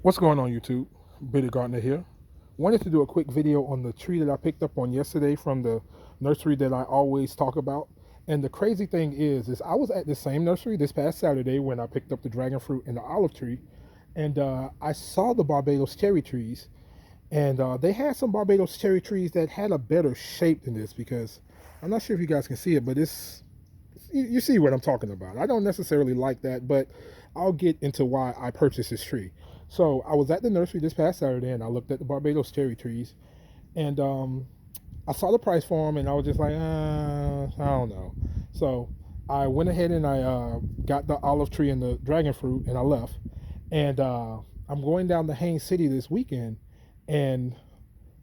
What's going on YouTube? Billy Gardner here. Wanted to do a quick video on the tree that I picked up on yesterday from the nursery that I always talk about. And the crazy thing is I was at the same nursery this past Saturday when I picked up the dragon fruit and the olive tree, and I saw the Barbados cherry trees, and they had some Barbados cherry trees that had a better shape than this because I'm not sure if you guys can see it, but you see what I'm talking about. I don't necessarily like that, but I'll get into why I purchased this tree. So I was at the nursery this past Saturday and I looked at the Barbados cherry trees, and I saw the price for them and I was just like, I don't know. So I went ahead and I got the olive tree and the dragon fruit and I left. And I'm going down to Haines City this weekend, and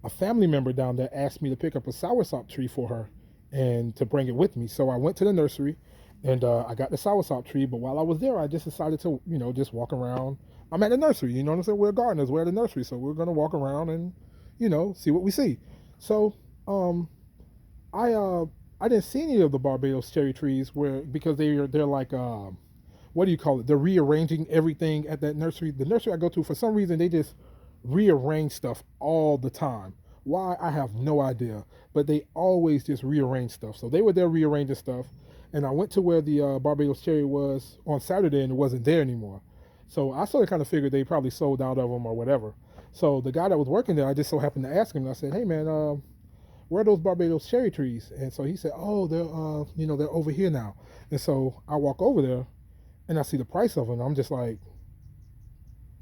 a family member down there asked me to pick up a soursop tree for her and to bring it with me. So I went to the nursery and I got the soursop tree. But while I was there, I just decided to, just walk around. I'm at the nursery, you know what I'm saying? We're gardeners, we're at the nursery. So we're going to walk around and, see what we see. So I I didn't see any of the Barbados cherry trees because they're like what do you call it? They're rearranging everything at that nursery. The nursery I go to, for some reason, they just rearrange stuff all the time. Why, I have no idea, but they always just rearrange stuff. So they were there rearranging stuff, and I went to where the Barbados cherry was on Saturday, and it wasn't there anymore. So I sort of kind of figured they probably sold out of them or whatever. So the guy that was working there, I just so happened to ask him. And I said, "Hey man, where are those Barbados cherry trees?" And so he said, "Oh, they're over here now." And so I walk over there, and I see the price of them. I'm just like,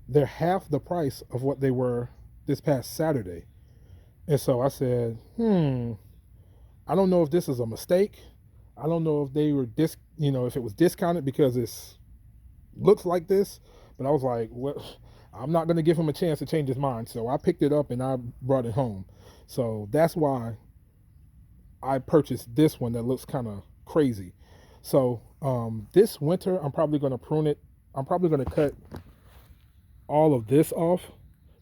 they're half the price of what they were this past Saturday. And so I said, I don't know if this is a mistake. I don't know if they were if it was discounted because it looks like this. But I was like, well, I'm not going to give him a chance to change his mind. So I picked it up and I brought it home. So that's why I purchased this one that looks kind of crazy. So this winter, I'm probably going to prune it. I'm probably going to cut all of this off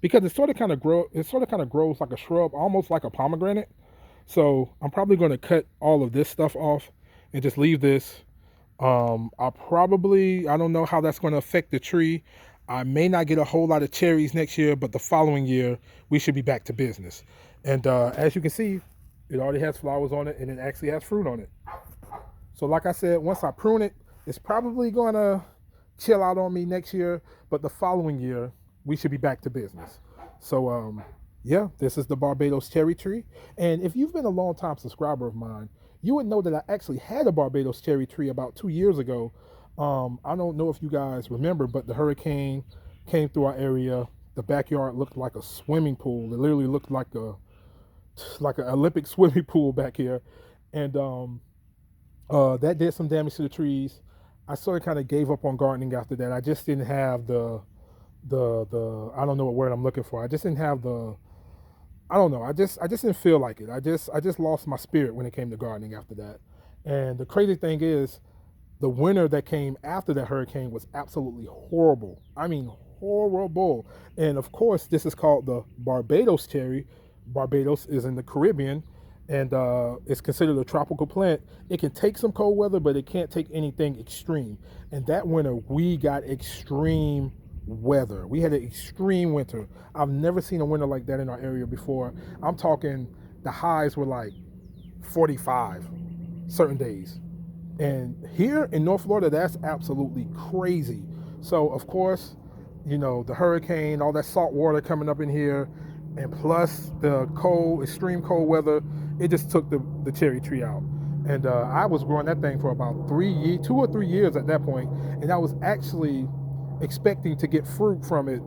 because it sort of kind of grows like a shrub, almost like a pomegranate. So I'm probably going to cut all of this stuff off and just leave this. I don't know how that's going to affect the tree. I may not get a whole lot of cherries next year, but the following year we should be back to business. And as you can see, it already has flowers on it and it actually has fruit on it. So like I said, once I prune it, it's probably going to chill out on me next year, but the following year we should be back to business. So yeah, this is the Barbados cherry tree. And if you've been a long time subscriber of mine, you would know that I actually had a Barbados cherry tree about 2 years ago. I don't know if you guys remember, but the hurricane came through our area. The backyard looked like a swimming pool. It literally looked like an Olympic swimming pool back here. And that did some damage to the trees. I sort of kind of gave up on gardening after that. I just didn't have the I don't know what word I'm looking for. I just didn't have I don't know. I just didn't feel like it. I just lost my spirit when it came to gardening after that. And the crazy thing is, the winter that came after that hurricane was absolutely horrible. I mean, horrible. And of course, this is called the Barbados cherry. Barbados is in the Caribbean, and it's considered a tropical plant. It can take some cold weather, but it can't take anything extreme. And that winter, we got extreme weather. We had an extreme winter. I've never seen a winter like that in our area before. I'm talking, the highs were like 45 certain days. And here in North Florida, that's absolutely crazy. So of course, the hurricane, all that salt water coming up in here, and plus the extreme cold weather, it just took the cherry tree out. And I was growing that thing for about 2 or 3 years at that point, and I was actually expecting to get fruit from it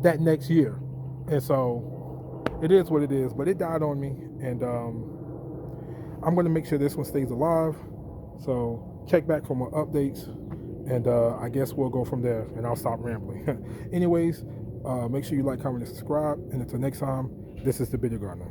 that next year. And so it is what it is, but it died on me. And I'm going to make sure this one stays alive. So check back for more updates, and I guess we'll go from there, and I'll stop rambling. Anyways, make sure you like, comment, and subscribe. And until next time, this is the Bitter Gardener.